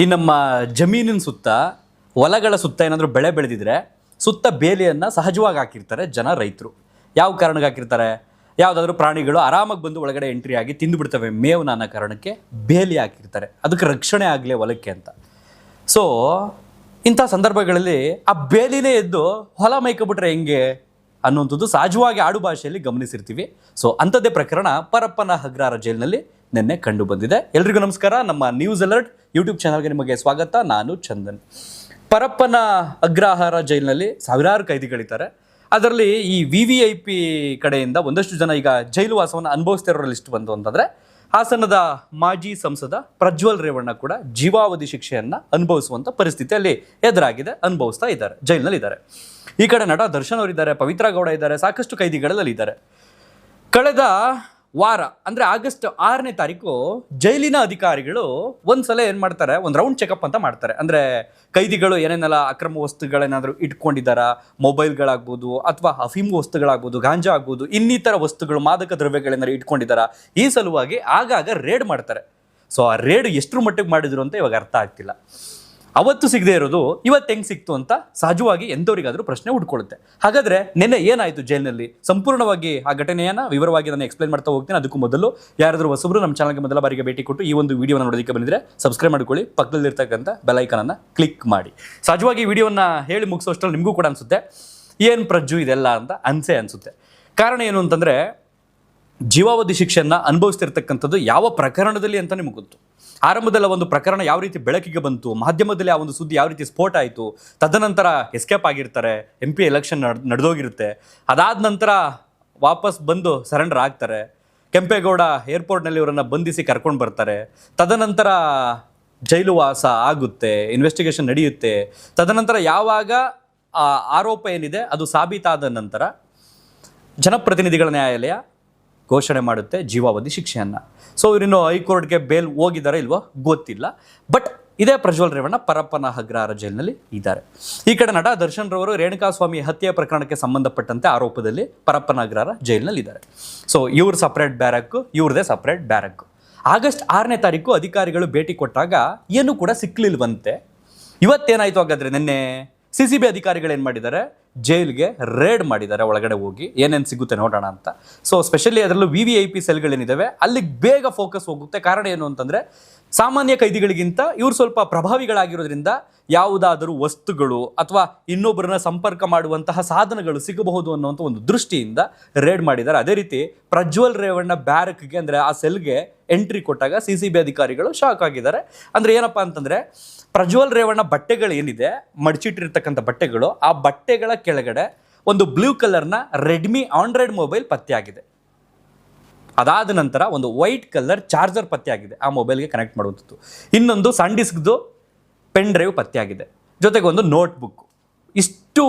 ಈ ನಮ್ಮ ಜಮೀನಿನ ಸುತ್ತ ಹೊಲಗಳ ಸುತ್ತ ಏನಾದರೂ ಬೆಳೆ ಬೆಳೆದಿದ್ರೆ ಸುತ್ತ ಬೇಲಿಯನ್ನು ಸಹಜವಾಗಿ ಹಾಕಿರ್ತಾರೆ ರೈತರು. ಯಾವ ಕಾರಣಕ್ಕೆ ಹಾಕಿರ್ತಾರೆ? ಯಾವುದಾದ್ರೂ ಪ್ರಾಣಿಗಳು ಆರಾಮಾಗಿ ಬಂದು ಒಳಗಡೆ ಎಂಟ್ರಿ ಆಗಿ ತಿಂದು ಬಿಡ್ತವೆ ಮೇವನ್ನ ಅನ್ನೋ ಕಾರಣಕ್ಕೆ ಬೇಲಿ ಹಾಕಿರ್ತಾರೆ, ಅದಕ್ಕೆ ರಕ್ಷಣೆ ಆಗಲಿ ಹೊಲಕ್ಕೆ ಅಂತ. ಸೊ ಇಂಥ ಸಂದರ್ಭಗಳಲ್ಲಿ ಆ ಬೇಲಿನೇ ಎದ್ದು ಹೊಲ ಮೈಕೊಬಿಟ್ರೆ ಹೆಂಗೆ ಅನ್ನುವಂಥದ್ದು ಸಹಜವಾಗಿ ಆಡು ಭಾಷೆಯಲ್ಲಿ ಗಮನಿಸಿರ್ತೀವಿ. ಸೊ ಅಂಥದ್ದೇ ಪ್ರಕರಣ ಪರಪ್ಪನ ಅಗ್ರಹಾರ ಜೈಲಿನಲ್ಲಿ ನಿನ್ನೆ ಕಂಡು ಬಂದಿದೆ. ಎಲ್ರಿಗೂ ನಮಸ್ಕಾರ. ನಮ್ಮ ನ್ಯೂಸ್ ಅಲರ್ಟ್ ಯೂಟ್ಯೂಬ್ ಚಾನಲ್ಗೆ ನಿಮಗೆ ಸ್ವಾಗತ. ನಾನು ಚಂದನ್. ಪರಪ್ಪನ ಅಗ್ರಹಾರ ಜೈಲಿನಲ್ಲಿ ಸಾವಿರಾರು ಕೈದಿಗಳಿದ್ದಾರೆ. ಅದರಲ್ಲಿ ಈ VVIP ಕಡೆಯಿಂದ ಒಂದಷ್ಟು ಜನ ಈಗ ಜೈಲು ವಾಸವನ್ನು ಅನುಭವಿಸ್ತಿರೋ ಲಿಸ್ಟ್ ಬಂತು ಅಂತಂದರೆ ಹಾಸನದ ಮಾಜಿ ಸಂಸದ ಪ್ರಜ್ವಲ್ ರೇವಣ್ಣ ಕೂಡ ಜೀವಾವಧಿ ಶಿಕ್ಷೆಯನ್ನು ಅನುಭವಿಸುವಂಥ ಪರಿಸ್ಥಿತಿಯಲ್ಲಿ ಎದುರಾಗಿದೆ, ಅನುಭವಿಸ್ತಾ ಇದ್ದಾರೆ, ಜೈಲಿನಲ್ಲಿದ್ದಾರೆ. ಈ ಕಡೆ ನಟ ದರ್ಶನ್ ಅವರಿದ್ದಾರೆ, ಪವಿತ್ರ ಗೌಡ ಇದ್ದಾರೆ, ಸಾಕಷ್ಟು ಕೈದಿಗಳಲ್ಲಿ ಇದ್ದಾರೆ. ಕಳೆದ ವಾರ ಅಂದರೆ ಆಗಸ್ಟ್ 6ನೇ ತಾರೀಕು ಜೈಲಿನ ಅಧಿಕಾರಿಗಳು ಒಂದ್ಸಲ ಏನು ಮಾಡ್ತಾರೆ, ಒಂದು ರೌಂಡ್ ಚೆಕಪ್ ಅಂತ ಮಾಡ್ತಾರೆ. ಅಂದರೆ ಕೈದಿಗಳು ಏನೇನೆಲ್ಲ ಅಕ್ರಮ ವಸ್ತುಗಳೇನಾದರೂ ಇಟ್ಕೊಂಡಿದ್ದಾರಾ, ಮೊಬೈಲ್ಗಳಾಗ್ಬೋದು ಅಥವಾ ಅಫೀಮು ವಸ್ತುಗಳಾಗ್ಬೋದು, ಗಾಂಜಾ ಆಗ್ಬೋದು, ಇನ್ನಿತರ ವಸ್ತುಗಳು, ಮಾದಕ ದ್ರವ್ಯಗಳೇನಾದ್ರು ಇಟ್ಕೊಂಡಿದ್ದಾರಾ, ಈ ಸಲುವಾಗಿ ಆಗಾಗ ರೇಡ್ ಮಾಡ್ತಾರೆ. ಸೊ ಆ ರೇಡ್ ಎಷ್ಟರ ಮಟ್ಟಿಗೆ ಮಾಡಿದ್ರು ಅಂತ ಇವಾಗ ಅರ್ಥ ಆಗ್ತಿಲ್ಲ. ಅವತ್ತು ಸಿಗದೆ ಇರೋದು ಇವತ್ತು ಹೆಂಗೆ ಸಿಕ್ತು ಅಂತ ಸಹಜವಾಗಿ ಎಂಥವ್ರಿಗಾದರೂ ಪ್ರಶ್ನೆ ಹುಡ್ಕೊಳ್ಳುತ್ತೆ. ಹಾಗಾದರೆ ನಿನ್ನೆ ಏನಾಯಿತು ಜೈಲಿನಲ್ಲಿ, ಸಂಪೂರ್ಣವಾಗಿ ಆ ಘಟನೆಯನ್ನು ವಿವರವಾಗಿ ನಾನು ಎಕ್ಸ್ಪ್ಲೈನ್ ಮಾಡ್ತಾ ಹೋಗ್ತೀನಿ. ಅದಕ್ಕೂ ಮೊದಲು ಯಾರಾದರೂ ಹೊಸಬ್ರು ನಮ್ಮ ಚಾನಲ್ಗೆ ಮೊದಲ ಬಾರಿಗೆ ಭೇಟಿ ಕೊಟ್ಟು ಈ ಒಂದು ವಿಡಿಯೋನ ನೋಡೋದಕ್ಕೆ ಬಂದಿದ್ರೆ ಸಬ್ಸ್ಕ್ರೈಬ್ ಮಾಡ್ಕೊಳ್ಳಿ, ಪಕ್ಕದಲ್ಲಿರ್ತಕ್ಕಂಥ ಬೆಲ್ ಐಕಾನನ್ನು ಕ್ಲಿಕ್ ಮಾಡಿ. ಸಹಜವಾಗಿ ಈ ವಿಡಿಯೋನ ಹೇಳಿ ಮುಗಿಸೋಷ್ಟರಲ್ಲಿ ನಿಮಗೂ ಕೂಡ ಅನಿಸುತ್ತೆ ಏನು ಪ್ರಜ್ಜು ಇದೆಲ್ಲ ಅಂತ ಅನಿಸುತ್ತೆ. ಕಾರಣ ಏನು ಅಂತಂದರೆ ಜೀವಾವಧಿ ಶಿಕ್ಷೆಯನ್ನು ಅನುಭವಿಸ್ತಿರ್ತಕ್ಕಂಥದ್ದು ಯಾವ ಪ್ರಕರಣದಲ್ಲಿ ಅಂತ ನಿಮಗೆ ಗೊತ್ತು. ಆರಂಭದಲ್ಲಿ ಒಂದು ಪ್ರಕರಣ ಯಾವ ರೀತಿ ಬೆಳಕಿಗೆ ಬಂತು, ಮಾಧ್ಯಮದಲ್ಲಿ ಆ ಒಂದು ಸುದ್ದಿ ಯಾವ ರೀತಿ ಸ್ಫೋಟ ಆಯಿತು, ತದನಂತರ ಎಸ್ಕೇಪ್ ಆಗಿರ್ತಾರೆ, MP ಎಲೆಕ್ಷನ್ ನಡೆದೋಗಿರುತ್ತೆ, ಅದಾದ ನಂತರ ವಾಪಸ್ ಬಂದು ಸರೆಂಡರ್ ಆಗ್ತಾರೆ, ಕೆಂಪೇಗೌಡ ಏರ್ಪೋರ್ಟ್ನಲ್ಲಿ ಇವರನ್ನು ಬಂಧಿಸಿ ಕರ್ಕೊಂಡು ಬರ್ತಾರೆ, ತದನಂತರ ಜೈಲು ವಾಸ ಆಗುತ್ತೆ, ಇನ್ವೆಸ್ಟಿಗೇಷನ್ ನಡೆಯುತ್ತೆ, ತದನಂತರ ಯಾವಾಗ ಆ ಆರೋಪ ಏನಿದೆ ಅದು ಸಾಬೀತಾದ ನಂತರ ಜನಪ್ರತಿನಿಧಿಗಳ ನ್ಯಾಯಾಲಯ ಘೋಷಣೆ ಮಾಡುತ್ತೆ ಜೀವಾವಧಿ ಶಿಕ್ಷೆಯನ್ನು. ಸೊ ಇವರಿನ್ನು ಹೈಕೋರ್ಟ್ಗೆ ಬೇಲ್ ಹೋಗಿದ್ದಾರೆ ಇಲ್ವೋ ಗೊತ್ತಿಲ್ಲ. ಬಟ್ ಇದೇ ಪ್ರಜ್ವಲ್ ರೇವಣ್ಣ ಪರಪ್ಪನ ಅಗ್ರಹಾರ ಜೈಲಿನಲ್ಲಿ ಇದ್ದಾರೆ. ಈ ಕಡೆ ನಟ ದರ್ಶನ್ ರವರು ರೇಣುಕಾಸ್ವಾಮಿ ಹತ್ಯೆ ಪ್ರಕರಣಕ್ಕೆ ಸಂಬಂಧಪಟ್ಟಂತೆ ಆರೋಪದಲ್ಲಿ ಪರಪ್ಪನ ಅಗ್ರಹಾರ ಜೈಲಿನಲ್ಲಿ ಇದ್ದಾರೆ. ಸೊ ಇವ್ರ ಸಪ್ರೇಟ್ ಬ್ಯಾರಕ್ಕು, ಇವ್ರದೇ ಸಪ್ರೇಟ್ ಬ್ಯಾರಕ್ಕು. ಆಗಸ್ಟ್ 6ನೇ ತಾರೀಕು ಅಧಿಕಾರಿಗಳು ಭೇಟಿ ಕೊಟ್ಟಾಗ ಏನೂ ಕೂಡ ಸಿಕ್ಕಲಿಲ್ವಂತೆ. ಇವತ್ತೇನಾಯಿತು ಹಾಗಾದರೆ? ನಿನ್ನೆ CCB ಅಧಿಕಾರಿಗಳು ಏನು ಮಾಡಿದ್ದಾರೆ, ಜೈಲ್ಗೆ ರೇಡ್ ಮಾಡಿದ್ದಾರೆ, ಒಳಗಡೆ ಹೋಗಿ ಏನೇನು ಸಿಗುತ್ತೆ ನೋಡೋಣ ಅಂತ. ಸೊ ಸ್ಪೆಷಲಿ ಅದರಲ್ಲೂ VVIP ಸೆಲ್ಗಳೇನಿದ್ದಾವೆ ಅಲ್ಲಿಗೆ ಬೇಗ ಫೋಕಸ್ ಹೋಗುತ್ತೆ. ಕಾರಣ ಏನು ಅಂತಂದರೆ ಸಾಮಾನ್ಯ ಕೈದಿಗಳಿಗಿಂತ ಇವರು ಸ್ವಲ್ಪ ಪ್ರಭಾವಿಗಳಾಗಿರೋದ್ರಿಂದ ಯಾವುದಾದರೂ ವಸ್ತುಗಳು ಅಥವಾ ಇನ್ನೊಬ್ಬರನ್ನ ಸಂಪರ್ಕ ಮಾಡುವಂತಹ ಸಾಧನಗಳು ಸಿಗಬಹುದು ಅನ್ನುವಂಥ ಒಂದು ದೃಷ್ಟಿಯಿಂದ ರೇಡ್ ಮಾಡಿದ್ದಾರೆ. ಅದೇ ರೀತಿ ಪ್ರಜ್ವಲ್ ರೇವಣ್ಣ ಬ್ಯಾರಕ್ಗೆ ಅಂದರೆ ಆ ಸೆಲ್ಗೆ ಎಂಟ್ರಿ ಕೊಟ್ಟಾಗ CCB ಅಧಿಕಾರಿಗಳು ಶಾಕ್ ಆಗಿದ್ದಾರೆ. ಅಂದರೆ ಏನಪ್ಪ ಅಂತಂದರೆ ಪ್ರಜ್ವಲ್ ರೇವಣ್ಣ ಬಟ್ಟೆಗಳು ಏನಿದೆ, ಮಡಚಿಟ್ಟಿರ್ತಕ್ಕಂಥ ಬಟ್ಟೆಗಳು, ಆ ಬಟ್ಟೆಗಳ ಕೆಳಗಡೆ ಒಂದು ಬ್ಲೂ ಕಲರ್ನ ರೆಡ್ಮಿ ಆಂಡ್ರಾಯ್ಡ್ ಮೊಬೈಲ್ ಪತ್ತೆ ಆಗಿದೆ. ಅದಾದ ನಂತರ ಒಂದು ವೈಟ್ ಕಲರ್ ಚಾರ್ಜರ್ ಪತ್ತೆ ಆಗಿದೆ, ಆ ಮೊಬೈಲ್ಗೆ ಕನೆಕ್ಟ್ ಮಾಡುವಂಥದ್ದು. ಇನ್ನೊಂದು ಸಂಡಿಸ್ಕ್ದು ಪೆನ್ ಡ್ರೈವ್ ಪತ್ತೆ ಆಗಿದೆ, ಜೊತೆಗೆ ಒಂದು ನೋಟ್ಬುಕ್. ಇಷ್ಟು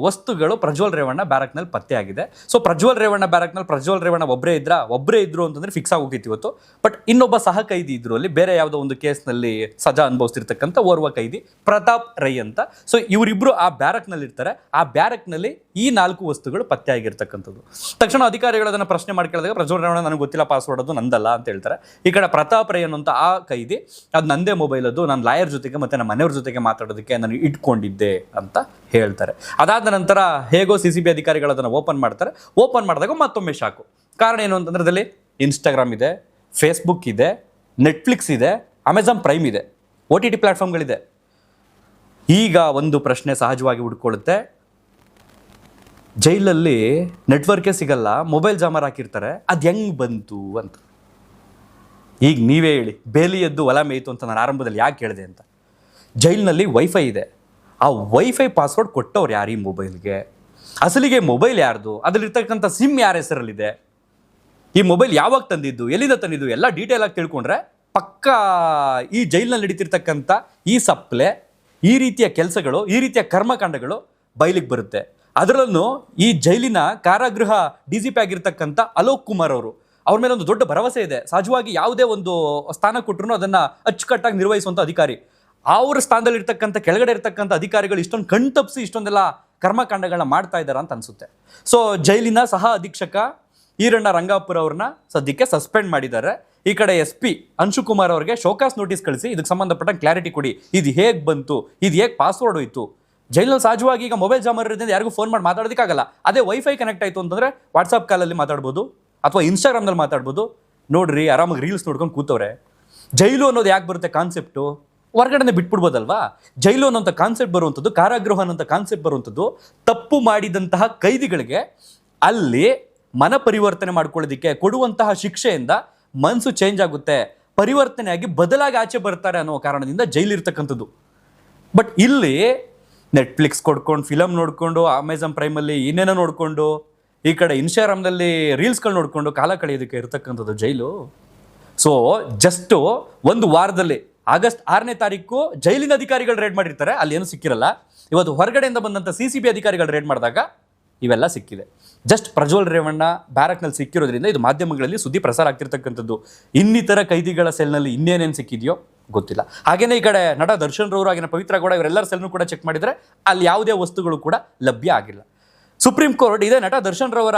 ವಸ್ತುಗಳು ಪ್ರಜ್ವಲ್ ರೇವಣ್ಣ ಬ್ಯಾರಕ್ನಲ್ಲಿ ಪತ್ತೆ ಆಗಿದೆ. ಸೊ ಪ್ರಜ್ವಲ್ ರೇವಣ್ಣ ಬ್ಯಾರಕ್ನಲ್ಲಿ ಪ್ರಜ್ವಲ್ ರೇವಣ್ಣ ಒಬ್ಬರೇ ಇದ್ರು ಅಂತಂದರೆ ಫಿಕ್ಸ್ ಆಗೋಗಿತ್ತು ಇವತ್ತು. ಬಟ್ ಇನ್ನೊಬ್ಬ ಸಹ ಕೈದಿ ಇದ್ರು ಅಲ್ಲಿ, ಬೇರೆ ಯಾವುದೋ ಒಂದು ಕೇಸ್ನಲ್ಲಿ ಸಜಾ ಅನುಭವಿಸ್ತಿರ್ತಕ್ಕಂಥ ಓರ್ವ ಕೈದಿ ಪ್ರತಾಪ್ ರೈ ಅಂತ. ಸೊ ಇವರಿಬ್ಬರು ಆ ಬ್ಯಾರಕ್ನಲ್ಲಿ ಇರ್ತಾರೆ. ಆ ಬ್ಯಾರಕ್ನಲ್ಲಿ ಈ 4 ವಸ್ತುಗಳು ಪತ್ತೆ ಆಗಿರ್ತಕ್ಕಂಥದ್ದು. ತಕ್ಷಣ ಅಧಿಕಾರಿಗಳು ಅದನ್ನು ಪ್ರಶ್ನೆ ಮಾಡಿ ಕೇಳಿದಾಗ ಪ್ರಜ್ವಲ್ ರೇವಣ್ಣ ನನಗೆ ಗೊತ್ತಿಲ್ಲ, ಪಾಸ್ವರ್ಡ್ ಅದು ನಂದಲ್ಲ ಅಂತ ಹೇಳ್ತಾರೆ. ಈ ಕಡೆ ಪ್ರತಾಪ್ ರೈ ಅನ್ನುವಂಥ ಆ ಕೈದಿ ಅದು ನಂದೇ ಮೊಬೈಲ್, ಅದು ನಾನು ಲಾಯರ್ ಜೊತೆಗೆ ಮತ್ತು ನಮ್ಮ ಮನೆಯವ್ರ ಜೊತೆಗೆ ಮಾತಾಡೋದಕ್ಕೆ ನನಗೆ ಇಟ್ಕೊಂಡಿದ್ದೆ ಅಂತ ಹೇಳ್ತಾರೆ. ಅದಾದ ನಂತರ ಹೇಗೋ CCB ಅಧಿಕಾರಿಗಳು ಅದನ್ನು ಓಪನ್ ಮಾಡ್ತಾರೆ. ಓಪನ್ ಮಾಡಿದಾಗ ಮತ್ತೊಮ್ಮೆ ಶಾಕು. ಕಾರಣ ಏನು ಅಂತಂದ್ರೆ ಅದರಲ್ಲಿ ಇನ್ಸ್ಟಾಗ್ರಾಮ್ ಇದೆ, ಫೇಸ್ಬುಕ್ ಇದೆ, ನೆಟ್ಫ್ಲಿಕ್ಸ್ ಇದೆ, ಅಮೆಜಾನ್ ಪ್ರೈಮ್ ಇದೆ, OTT ಪ್ಲಾಟ್ಫಾರ್ಮ್ಗಳಿದೆ. ಈಗ ಒಂದು ಪ್ರಶ್ನೆ ಸಹಜವಾಗಿ ಹುಡ್ಕೊಳ್ಳುತ್ತೆ, ಜೈಲಲ್ಲಿ ನೆಟ್ವರ್ಕೇ ಸಿಗಲ್ಲ, ಮೊಬೈಲ್ ಜಾಮರ್ ಹಾಕಿರ್ತಾರೆ, ಅದು ಹೆಂಗೆ ಬಂತು ಅಂತ. ಈಗ ನೀವೇ ಹೇಳಿ, ಬೇಲಿ ಎದ್ದು ಹೊಲ ಮೇಯ್ತು ಅಂತ ನಾನು ಆರಂಭದಲ್ಲಿ ಯಾಕೆ ಹೇಳಿದೆ ಅಂತ. ಜೈಲಿನಲ್ಲಿ ವೈಫೈ ಇದೆ, ಆ ವೈಫೈ ಪಾಸ್ವರ್ಡ್ ಕೊಟ್ಟವ್ರು ಯಾರು ಈ ಮೊಬೈಲ್ಗೆ? ಅಸಲಿಗೆ ಮೊಬೈಲ್ ಯಾರ್ದು? ಅದರಲ್ಲಿರ್ತಕ್ಕಂಥ ಸಿಮ್ ಯಾರ ಹೆಸರಲ್ಲಿದೆ? ಈ ಮೊಬೈಲ್ ಯಾವಾಗ ತಂದಿದ್ದು, ಎಲ್ಲಿಂದ ತಂದಿದ್ದು, ಎಲ್ಲ ಡೀಟೇಲ್ ಆಗಿ ತಿಳ್ಕೊಂಡ್ರೆ ಪಕ್ಕ ಈ ಜೈಲಿನಲ್ಲಿ ನಡೀತಿರ್ತಕ್ಕಂಥ ಈ ಸಪ್ಲೆ, ಈ ರೀತಿಯ ಕೆಲಸಗಳು, ಈ ರೀತಿಯ ಕರ್ಮಕಾಂಡಗಳು ಬಯಲಿಗೆ ಬರುತ್ತೆ. ಅದರಲ್ಲೂ ಈ ಜೈಲಿನ ಕಾರಾಗೃಹ DGP ಆಗಿರ್ತಕ್ಕಂಥ ಅಲೋಕ್ ಕುಮಾರ್ ಅವರು, ಅವ್ರ ಮೇಲೆ ಒಂದು ದೊಡ್ಡ ಭರವಸೆ ಇದೆ. ಸಹಜವಾಗಿ ಯಾವುದೇ ಒಂದು ಸ್ಥಾನ ಕೊಟ್ಟರು ಅದನ್ನು ಅಚ್ಚುಕಟ್ಟಾಗಿ ನಿರ್ವಹಿಸುವಂಥ ಅಧಿಕಾರಿ. ಅವ್ರ ಸ್ಥಾನದಲ್ಲಿ ಇರ್ತಕ್ಕಂಥ ಕೆಳಗಡೆ ಇರ್ತಕ್ಕಂಥ ಅಧಿಕಾರಿಗಳು ಇಷ್ಟೊಂದು ಕಣ್ತಪ್ಪಿಸಿ ಇಷ್ಟೊಂದೆಲ್ಲ ಕರ್ಮಕಾಂಡಗಳನ್ನ ಮಾಡ್ತಾ ಇದ್ದಾರೆ ಅಂತ ಅನಿಸುತ್ತೆ. ಸೊ ಜೈಲಿನ ಸಹ ಅಧೀಕ್ಷಕ ಈರಣ್ಣ ರಂಗಾಪುರ ಅವ್ರನ್ನ ಸದ್ಯಕ್ಕೆ ಸಸ್ಪೆಂಡ್ ಮಾಡಿದ್ದಾರೆ. ಈ ಕಡೆ SP ಅಂಶುಕುಮಾರ್ ಅವರಿಗೆ ಶೋಕಾಸ್ ನೋಟಿಸ್ ಕಳಿಸಿ ಇದಕ್ಕೆ ಸಂಬಂಧಪಟ್ಟ ಕ್ಲಾರಿಟಿ ಕೊಡಿ, ಇದು ಹೇಗೆ ಬಂತು, ಇದು ಹೇಗೆ ಪಾಸ್ವರ್ಡ್ ಹೋಯ್ತು. ಜೈಲಲ್ಲಿ ಸಹಜವಾಗಿ ಈಗ ಮೊಬೈಲ್ ಜಾಮರ್ ಇರೋದ್ರಿಂದ ಯಾರಿಗೂ ಫೋನ್ ಮಾಡಿ ಮಾತಾಡೋದಕ್ಕಾಗಲ್ಲ. ಅದೇ ವೈಫೈ ಕನೆಕ್ಟ್ ಆಯಿತು ಅಂತಂದರೆ ವಾಟ್ಸಪ್ ಕಾಲಲ್ಲಿ ಮಾತಾಡ್ಬೋದು ಅಥವಾ ಇನ್ಸ್ಟಾಗ್ರಾಮ್ನಲ್ಲಿ ಮಾತಾಡ್ಬೋದು. ನೋಡ್ರಿ ಆರಾಮಾಗಿ ರೀಲ್ಸ್ ನೋಡ್ಕೊಂಡು ಕೂತವ್ರೆ. ಜೈಲು ಅನ್ನೋದು ಯಾಕೆ ಬರುತ್ತೆ ಕಾನ್ಸೆಪ್ಟು, ಹೊರಗಡೆ ಬಿಟ್ಬಿಡ್ಬೋದಲ್ವಾ. ಜೈಲು ಅನ್ನೋಂಥ ಕಾನ್ಸೆಪ್ಟ್ ಬರುವಂಥದ್ದು, ಕಾರಾಗೃಹ ಅನ್ನೋಂಥ ಕಾನ್ಸೆಪ್ಟ್ ಬರುವಂಥದ್ದು ತಪ್ಪು ಮಾಡಿದಂತಹ ಕೈದಿಗಳಿಗೆ ಅಲ್ಲಿ ಮನ ಪರಿವರ್ತನೆ ಮಾಡ್ಕೊಳ್ಳೋದಕ್ಕೆ ಕೊಡುವಂತಹ ಶಿಕ್ಷೆಯಿಂದ ಮನಸ್ಸು ಚೇಂಜ್ ಆಗುತ್ತೆ, ಪರಿವರ್ತನೆಯಾಗಿ ಬದಲಾಗಿ ಆಚೆ ಬರ್ತಾರೆ ಅನ್ನೋ ಕಾರಣದಿಂದ ಜೈಲಿರ್ತಕ್ಕಂಥದ್ದು. ಬಟ್ ಇಲ್ಲಿ ನೆಟ್ಫ್ಲಿಕ್ಸ್ ಕೊಡ್ಕೊಂಡು ಫಿಲಮ್ ನೋಡಿಕೊಂಡು ಅಮೆಝಾನ್ ಪ್ರೈಮಲ್ಲಿ ಏನೇನೋ ನೋಡಿಕೊಂಡು ಈ ಕಡೆ ಇನ್ಸ್ಟಾಗ್ರಾಮ್ನಲ್ಲಿ ರೀಲ್ಸ್ಗಳು ನೋಡಿಕೊಂಡು ಕಾಲ ಕಳೆಯೋದಕ್ಕೆ ಇರ್ತಕ್ಕಂಥದ್ದು ಜೈಲು. ಸೊ ಜಸ್ಟು ಒಂದು ವಾರದಲ್ಲಿ ಆಗಸ್ಟ್ 6ನೇ ತಾರೀಕು ಜೈಲಿನ ಅಧಿಕಾರಿಗಳು ರೇಡ್ ಮಾಡಿರ್ತಾರೆ, ಅಲ್ಲಿ ಏನೂ ಸಿಕ್ಕಿರಲ್ಲ. ಇವತ್ತು ಹೊರಗಡೆಯಿಂದ ಬಂದಂಥ CCB ಅಧಿಕಾರಿಗಳು ರೇಡ್ ಮಾಡಿದಾಗ ಇವೆಲ್ಲ ಸಿಕ್ಕಿದೆ. ಜಸ್ಟ್ ಪ್ರಜ್ವಲ್ ರೇವಣ್ಣ ಬ್ಯಾರಕ್ನಲ್ಲಿ ಸಿಕ್ಕಿರೋದ್ರಿಂದ ಇದು ಮಾಧ್ಯಮಗಳಲ್ಲಿ ಸುದ್ದಿ ಪ್ರಸಾರ ಆಗ್ತಿರ್ತಕ್ಕಂಥದ್ದು. ಇನ್ನಿತರ ಕೈದಿಗಳ ಸೆಲ್ನಲ್ಲಿ ಇನ್ನೇನೇನು ಸಿಕ್ಕಿದೆಯೋ ಗೊತ್ತಿಲ್ಲ. ಹಾಗೇನೇ ಈ ಕಡೆ ನಟ ದರ್ಶನ್ ರವರು, ಹಾಗೇನೇ ಪವಿತ್ರ ಗೌಡ ಇವರೆಲ್ಲರ ಸೆಲ್ನು ಕೂಡ ಚೆಕ್ ಮಾಡಿದರೆ ಅಲ್ಲಿ ಯಾವುದೇ ವಸ್ತುಗಳು ಕೂಡ ಲಭ್ಯ ಆಗಿಲ್ಲ. ಸುಪ್ರೀಂ ಕೋರ್ಟ್ ಇದೇ ನಟ ದರ್ಶನ್ ರವರ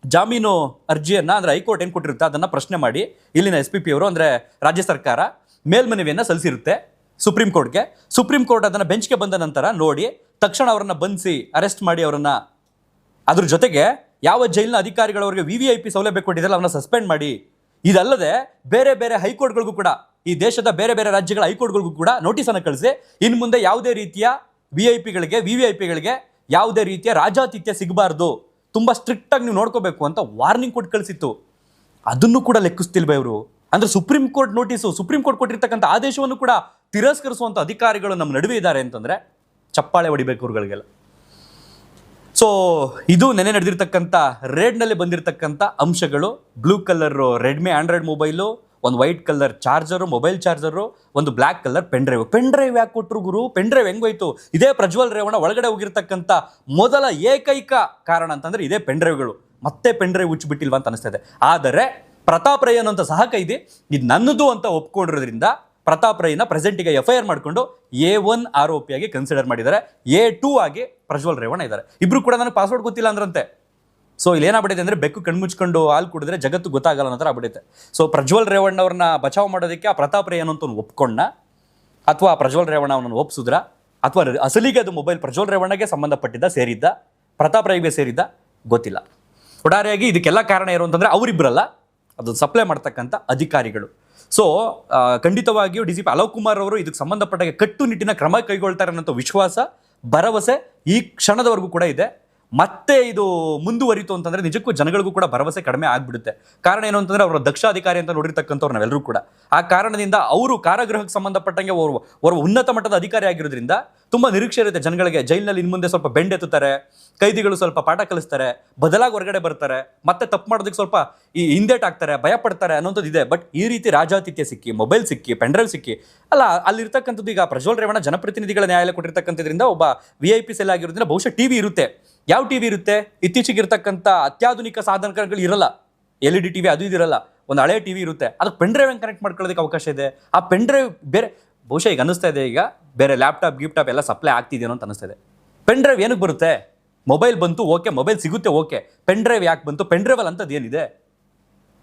ಜಾಮೀನು ಅರ್ಜಿಯನ್ನು ಅಂದರೆ ಹೈಕೋರ್ಟ್ ಏನು ಕೊಟ್ಟಿರುತ್ತೆ ಅದನ್ನು ಪ್ರಶ್ನೆ ಮಾಡಿ ಇಲ್ಲಿನ SPP ಅವರು ಅಂದರೆ ರಾಜ್ಯ ಸರ್ಕಾರ ಮೇಲ್ಮನವಿಯನ್ನು ಸಲ್ಲಿಸಿರುತ್ತೆ ಸುಪ್ರೀಂ ಕೋರ್ಟ್ಗೆ. ಸುಪ್ರೀಂ ಕೋರ್ಟ್ ಅದನ್ನು ಬೆಂಚ್ಗೆ ಬಂದ ನಂತರ ನೋಡಿ ತಕ್ಷಣ ಅವರನ್ನು ಬಂಧಿಸಿ ಅರೆಸ್ಟ್ ಮಾಡಿ ಅವರನ್ನು, ಅದ್ರ ಜೊತೆಗೆ ಯಾವ ಜೈಲಿನ ಅಧಿಕಾರಿಗಳವರಿಗೆ VVIP ಸೌಲಭ್ಯ ಕೊಟ್ಟಿದ್ದಲ್ಲ ಅವನ್ನ ಸಸ್ಪೆಂಡ್ ಮಾಡಿ. ಇದಲ್ಲದೆ ಬೇರೆ ಬೇರೆ ಹೈಕೋರ್ಟ್ಗಳಿಗೂ ಕೂಡ, ಈ ದೇಶದ ಬೇರೆ ಬೇರೆ ರಾಜ್ಯಗಳ ಹೈಕೋರ್ಟ್ಗಳಿಗೂ ಕೂಡ ನೋಟಿಸನ್ನು ಕಳಿಸಿ ಇನ್ನು ಮುಂದೆ ಯಾವುದೇ ರೀತಿಯ VVIPಗಳಿಗೆ ಯಾವುದೇ ರೀತಿಯ ರಾಜಾತಿಥ್ಯ ಸಿಗಬಾರ್ದು, ತುಂಬ ಸ್ಟ್ರಿಕ್ಟಾಗಿ ನೀವು ನೋಡ್ಕೋಬೇಕು ಅಂತ ವಾರ್ನಿಂಗ್ ಕೊಟ್ಟು ಕಳಿಸಿತ್ತು. ಅದನ್ನು ಕೂಡ ಲೆಕ್ಕಿಸ್ತಿಲ್ವ ಇವರು. ಅಂದರೆ supreme court notice, supreme court ಕೊಟ್ಟಿರ್ತಕ್ಕಂಥ ಆದೇಶವನ್ನು ಕೂಡ ತಿರಸ್ಕರಿಸುವಂಥ ಅಧಿಕಾರಿಗಳು ನಮ್ಮ ನಡುವೆ ಇದ್ದಾರೆ ಅಂತಂದರೆ ಚಪ್ಪಾಳೆ ಹೊಡಿಬೇಕು ಇವ್ರುಗಳಿಗೆಲ್ಲ. ಸೊ ಇದು ನೆನೆ ನಡೆದಿರ್ತಕ್ಕಂಥ ರೇಡ್ನಲ್ಲಿ ಬಂದಿರತಕ್ಕಂಥ ಅಂಶಗಳು. Blue colour Redmi Android mobile, ಒಂದು white colour charger, mobile charger, ಒಂದು ಬ್ಲ್ಯಾಕ್ ಕಲರ್ ಪೆನ್ ಡ್ರೈವ್ ಯಾಕೆ ಕೊಟ್ಟರು ಗುರು? Pen drive ಹೆಂಗೋಯ್ತು? ಇದೇ ಪ್ರಜ್ವಲ್ ರೇವಣ್ಣ ಒಳಗಡೆ ಹೋಗಿರ್ತಕ್ಕಂಥ ಮೊದಲ ಏಕೈಕ ಕಾರಣ ಅಂತಂದರೆ ಇದೇ ಪೆನ್ ಡ್ರೈವ್ಗಳು. ಮತ್ತೆ ಪೆನ್ ಡ್ರೈವ್ ಹುಚ್ಚಿಬಿಟ್ಟಿಲ್ವಾ ಅಂತ ಅನಿಸ್ತಾ ಇದೆ. ಆದರೆ ಪ್ರತಾಪ್ ರೈ ಅನ್ನೋಂಥ ಸಹಕೈದಿ ಇದು ನನ್ನದು ಅಂತ ಒಪ್ಕೊಂಡಿರೋದ್ರಿಂದ ಪ್ರತಾಪ್ ರೈನ ಪ್ರೆಸೆಂಟಿಗೆ FIR ಮಾಡಿಕೊಂಡು A1 ಆರೋಪಿಯಾಗಿ ಕನ್ಸಿಡರ್ ಮಾಡಿದ್ದಾರೆ. A2 ಆಗಿ ಪ್ರಜ್ವಲ್ ರೇವಣ್ಣ ಇದ್ದಾರೆ. ಇಬ್ರು ಕೂಡ ನನಗೆ ಪಾಸ್ವರ್ಡ್ ಗೊತ್ತಿಲ್ಲ ಅಂದ್ರಂತೆ. ಸೊ ಇಲ್ಲಿ ಏನಾಗ್ಬಿಟ್ಟಿದೆ ಅಂದರೆ ಬೆಕ್ಕು ಕಣ್ಮುಚ್ಕೊಂಡು ಹಾಲು ಕುಡಿದ್ರೆ ಜಗತ್ತು ಗೊತ್ತಾಗಲ್ಲ ಅನ್ನೋ ಥರ ಆಗ್ಬಿಡುತ್ತೆ. ಸೊ ಪ್ರಜ್ವಲ್ ರೇವಣ್ಣ ಅವ್ರನ್ನ ಬಚಾವ್ ಮಾಡೋದಕ್ಕೆ ಆ ಪ್ರತಾಪ್ ರೈ ಅನ್ನೋಂಥ ಒಪ್ಕೊಂಡ, ಅಥವಾ ಪ್ರಜ್ವಲ್ ರೇವಣ್ಣ ಅವನನ್ನು ಒಪ್ಸಿದ್ರ, ಅಥವಾ ಅಸಲಿಗೆ ಅದು ಮೊಬೈಲ್ ಪ್ರಜ್ವಲ್ ರೇವಣ್ಣಗೆ ಸಂಬಂಧಪಟ್ಟಿದ್ದ, ಸೇರಿದ್ದ, ಪ್ರತಾಪ್ ರೈಗೆ ಸೇರಿದ್ದ, ಗೊತ್ತಿಲ್ಲ. ಒಟ್ಟಾರೆಯಾಗಿ ಇದಕ್ಕೆಲ್ಲ ಕಾರಣ ಏನು ಅಂತಂದರೆ ಅವರಿಬ್ಬರಲ್ಲ, ಅದು ಸಪ್ಲೈ ಮಾಡ್ತಕ್ಕಂಥ ಅಧಿಕಾರಿಗಳು. ಸೊ ಖಂಡಿತವಾಗಿಯೂ DCP ಅಲೋಕ್ ಕುಮಾರ್ ಅವರು ಇದಕ್ಕೆ ಸಂಬಂಧಪಟ್ಟಾಗ ಕಟ್ಟುನಿಟ್ಟಿನ ಕ್ರಮ ಕೈಗೊಳ್ತಾರೆ ಅನ್ನೋ ವಿಶ್ವಾಸ, ಭರವಸೆ ಈ ಕ್ಷಣದವರೆಗೂ ಕೂಡ ಇದೆ. ಮತ್ತೆ ಇದು ಮುಂದುವರಿತು ಅಂತಂದರೆ ನಿಜಕ್ಕೂ ಜನಗಳಿಗೂ ಕೂಡ ಭರವಸೆ ಕಡಿಮೆ ಆಗಿಬಿಡುತ್ತೆ. ಕಾರಣ ಏನು ಅಂತಂದರೆ ಅವರ ದಕ್ಷ ಅಧಿಕಾರಿ ಅಂತ ನೋಡಿರ್ತಕ್ಕಂಥವ್ರು ನಾವೆಲ್ಲರೂ ಕೂಡ. ಆ ಕಾರಣದಿಂದ ಅವರು ಕಾರಾಗೃಹಕ್ಕೆ ಸಂಬಂಧಪಟ್ಟಂಗೆ ಅವರ ಉನ್ನತ ಮಟ್ಟದ ಅಧಿಕಾರಿ ಆಗಿರೋದ್ರಿಂದ ತುಂಬ ನಿರೀಕ್ಷೆ ಇರುತ್ತೆ ಜನಗಳಿಗೆ. ಜೈಲಿನಲ್ಲಿ ಇನ್ನು ಮುಂದೆ ಸ್ವಲ್ಪ ಬೆಂಡೆತ್ತುತ್ತಾರೆ, ಕೈದಿಗಳು ಸ್ವಲ್ಪ ಪಾಠ ಕಲಿಸ್ತಾರೆ, ಬದಲಾಗಿ ಹೊರಗಡೆ ಬರ್ತಾರೆ, ಮತ್ತೆ ತಪ್ಪು ಮಾಡೋದಕ್ಕೆ ಸ್ವಲ್ಪ ಹಿಂದೇಟಾಗ್ತಾರೆ, ಭಯ ಪಡ್ತಾರೆ ಅನ್ನೋಂಥದ್ದು ಇದೆ. ಬಟ್ ಈ ರೀತಿ ರಾಜಾತಿಥ್ಯ ಸಿಕ್ಕಿ, ಮೊಬೈಲ್ ಸಿಕ್ಕಿ, ಪೆನ್ಡ್ರೈವ್ ಸಿಕ್ಕಿ ಅಲ್ಲ, ಅಲ್ಲಿರ್ತಕ್ಕಂಥದ್ದು ಈಗ ಪ್ರಜ್ವಲ್ ರೇವಣ್ಣ ಜನಪ್ರತಿನಿಧಿಗಳ ನ್ಯಾಯಾಲಯ ಕೊಟ್ಟಿರ್ತಕ್ಕಂಥದ್ರಿಂದ ಒಬ್ಬ VIP ಸೆಲ್ ಆಗಿರೋದ್ರಿಂದ ಬಹುಶಃ TV ಇರುತ್ತೆ. ಯಾವ TV ಇರುತ್ತೆ? ಇತ್ತೀಚೆಗೆ ಇರ್ತಕ್ಕಂಥ ಅತ್ಯಾಧುನಿಕ ಸಾಧನಗಳು ಇರಲ್ಲ, LED TV ಅದು ಇದಿರಲ್ಲ, ಒಂದು ಹಳೆ TV ಇರುತ್ತೆ. ಅದಕ್ಕೆ ಪೆನ್ಡ್ರೈವ್ ಹೆಂಗೆ ಕನೆಕ್ಟ್ ಮಾಡ್ಕೊಳ್ಳೋದಕ್ಕೆ ಅವಕಾಶ ಇದೆ? ಆ ಪೆನ್ಡ್ರೈವ್ ಬೇರೆ ಬಹುಶಃ ಈಗ ಅನ್ನಿಸ್ತಾ ಇದೆ, ಈಗ ಬೇರೆ ಲ್ಯಾಪ್ಟಾಪ್ ಎಲ್ಲ ಸಪ್ಲೈ ಆಗ್ತಿದೆಯೋ ಅಂತ ಅನ್ನಿಸ್ತಾ ಇದೆ. ಪೆನ್ಡ್ರೈವ್ ಏನಕ್ಕೆ ಬರುತ್ತೆ? ಮೊಬೈಲ್ ಬಂತು, ಓಕೆ, ಮೊಬೈಲ್ ಸಿಗುತ್ತೆ, ಓಕೆ, ಪೆನ್ಡ್ರೈವ್ ಯಾಕೆ ಬಂತು? ಪೆನ್ಡ್ರೈವಲ್ಲಿ ಅಂಥದ್ದು ಏನಿದೆ?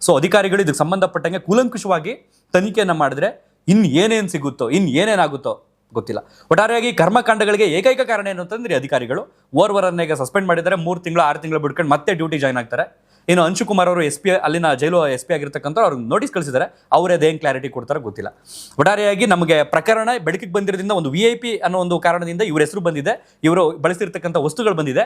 ಸೊ ಅಧಿಕಾರಿಗಳು ಇದಕ್ಕೆ ಸಂಬಂಧಪಟ್ಟಂಗೆ ಕೂಲಂಕುಷವಾಗಿ ತನಿಖೆಯನ್ನು ಮಾಡಿದ್ರೆ ಇನ್ನು ಏನೇನು ಸಿಗುತ್ತೋ, ಇನ್ನು ಏನೇನಾಗುತ್ತೋ ಗೊತ್ತಿಲ್ಲ. ಒಟ್ಟಾರೆಯಾಗಿ ಕರ್ಮಕಾಂಡಗಳಿಗೆ ಏಕೈಕ ಕಾರಣ ಏನು ಅಂತಂದ್ರೆ ಅಧಿಕಾರಿಗಳು ಓರ್ವರನ್ನೇ ಸಸ್ಪೆಂಡ್ ಮಾಡಿದ್ದಾರೆ. 3 ತಿಂಗಳು 6 ತಿಂಗಳು ಬಿಟ್ಕೊಂಡು ಮತ್ತೆ ಡ್ಯೂಟಿ ಜಾಯ್ನ್ ಆಗ್ತಾರೆ. ಇನ್ನು ಅಂಶುಕುಮಾರ್ ಅವರು SP ಅಲ್ಲಿನ ಜೈಲು SP ಆಗಿರ್ತಕ್ಕಂಥ ಅವ್ರಿಗೆ ನೋಟಿಸ್ ಕಳಿಸಿದ್ದಾರೆ. ಅವರೇ ಅದೇನು ಕ್ಲಾರಿಟಿ ಕೊಡ್ತಾರೆ ಗೊತ್ತಿಲ್ಲ. ಒಟ್ಟಾರೆಯಾಗಿ ನಮಗೆ ಪ್ರಕರಣ ಬೆಳಕಿಗೆ ಬಂದಿರೋದ್ರಿಂದ ಒಂದು VIP ಅನ್ನೋ ಒಂದು ಕಾರಣದಿಂದ ಇವ್ರ ಹೆಸರು ಬಂದಿದೆ, ಇವರು ಬಳಸಿರ್ತಕ್ಕಂಥ ವಸ್ತುಗಳು ಬಂದಿದೆ.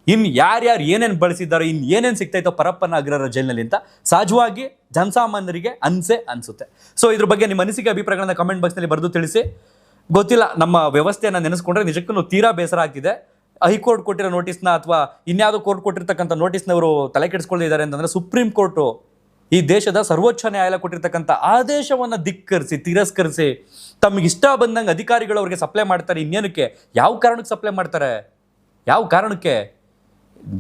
ಇನ್ನು ಯಾರ್ಯಾರು ಏನೇನು ಬಳಸಿದ್ದಾರೋ, ಇನ್ನು ಏನೇನು ಸಿಗ್ತಾಯಿತ್ತೋ ಪರಪ್ಪನ ಅಗ್ರಹಾರ ಜೈಲಿನಲ್ಲಿ ಅಂತ ಸಹಜವಾಗಿ ಜನಸಾಮಾನ್ಯರಿಗೆ ಅನಿಸುತ್ತೆ. ಸೊ ಇದ್ರ ಬಗ್ಗೆ ನಿಮ್ಮ ಅನಿಸಿಕೆ ಅಭಿಪ್ರಾಯಗಳನ್ನ ಕಮೆಂಟ್ ಬಾಕ್ಸ್ನಲ್ಲಿ ಬರೆದು ತಿಳಿಸಿ. ಗೊತ್ತಿಲ್ಲ, ನಮ್ಮ ವ್ಯವಸ್ಥೆಯನ್ನು ನೆನೆಸ್ಕೊಂಡ್ರೆ ನಿಜಕ್ಕೂ ತೀರಾ ಬೇಸರ ಆಗ್ತಿದೆ. ಹೈಕೋರ್ಟ್ ಕೊಟ್ಟಿರೋ ನೋಟಿಸ್ನ ಅಥವಾ ಇನ್ಯಾವುದೋ ಕೋರ್ಟ್ ಕೊಟ್ಟಿರ್ತಕ್ಕಂಥ ನೋಟಿಸ್ನವರು ತಲೆ ಕೆಡಿಸ್ಕೊಳ್ಳಿದ್ದಾರೆ ಅಂತಂದರೆ ಸುಪ್ರೀಂ ಕೋರ್ಟು ಈ ದೇಶದ ಸರ್ವೋಚ್ಚ ನ್ಯಾಯಾಲಯ ಕೊಟ್ಟಿರ್ತಕ್ಕಂಥ ಆದೇಶವನ್ನು ಧಿಕ್ಕರಿಸಿ, ತಿರಸ್ಕರಿಸಿ ತಮಗೆ ಇಷ್ಟ ಬಂದಂಗೆ ಅಧಿಕಾರಿಗಳು ಅವ್ರಿಗೆ ಸಪ್ಲೈ ಮಾಡ್ತಾರೆ. ಇನ್ನೇನಕ್ಕೆ, ಯಾವ ಕಾರಣಕ್ಕೆ ಸಪ್ಲೈ ಮಾಡ್ತಾರೆ? ಯಾವ ಕಾರಣಕ್ಕೆ?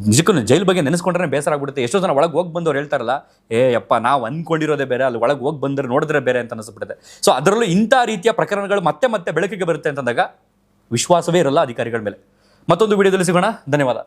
ನಿಜಕ್ಕೂ ಜೈಲ್ ಬಗ್ಗೆ ನೆನೆಸ್ಕೊಂಡ್ರೆ ಬೇಸರ ಆಗ್ಬಿಡುತ್ತೆ. ಎಷ್ಟೋ ಜನ ಒಳಗೆ ಹೋಗಿ ಬಂದವ್ರು ಹೇಳ್ತಾರಲ್ಲ, ಯಪ್ಪ ನಾವು ಅಂದ್ಕೊಂಡಿರೋದೇ ಬೇರೆ, ಅಲ್ಲಿ ಒಳಗೆ ಹೋಗಿ ಬಂದರೆ ನೋಡಿದ್ರೆ ಬೇರೆ ಅಂತ ಅನಿಸ್ಬಿಡುತ್ತೆ. ಸೊ ಅದರಲ್ಲೂ ಇಂಥ ರೀತಿಯ ಪ್ರಕರಣಗಳು ಮತ್ತೆ ಮತ್ತೆ ಬೆಳಕಿಗೆ ಬರುತ್ತೆ ಅಂತಂದಾಗ ವಿಶ್ವಾಸವೇ ಇರಲ್ಲ ಅಧಿಕಾರಿಗಳ ಮೇಲೆ. ಮತ್ತೊಂದು ವಿಡಿಯೋದಲ್ಲಿ ಸಿಗೋಣ. ಧನ್ಯವಾದ.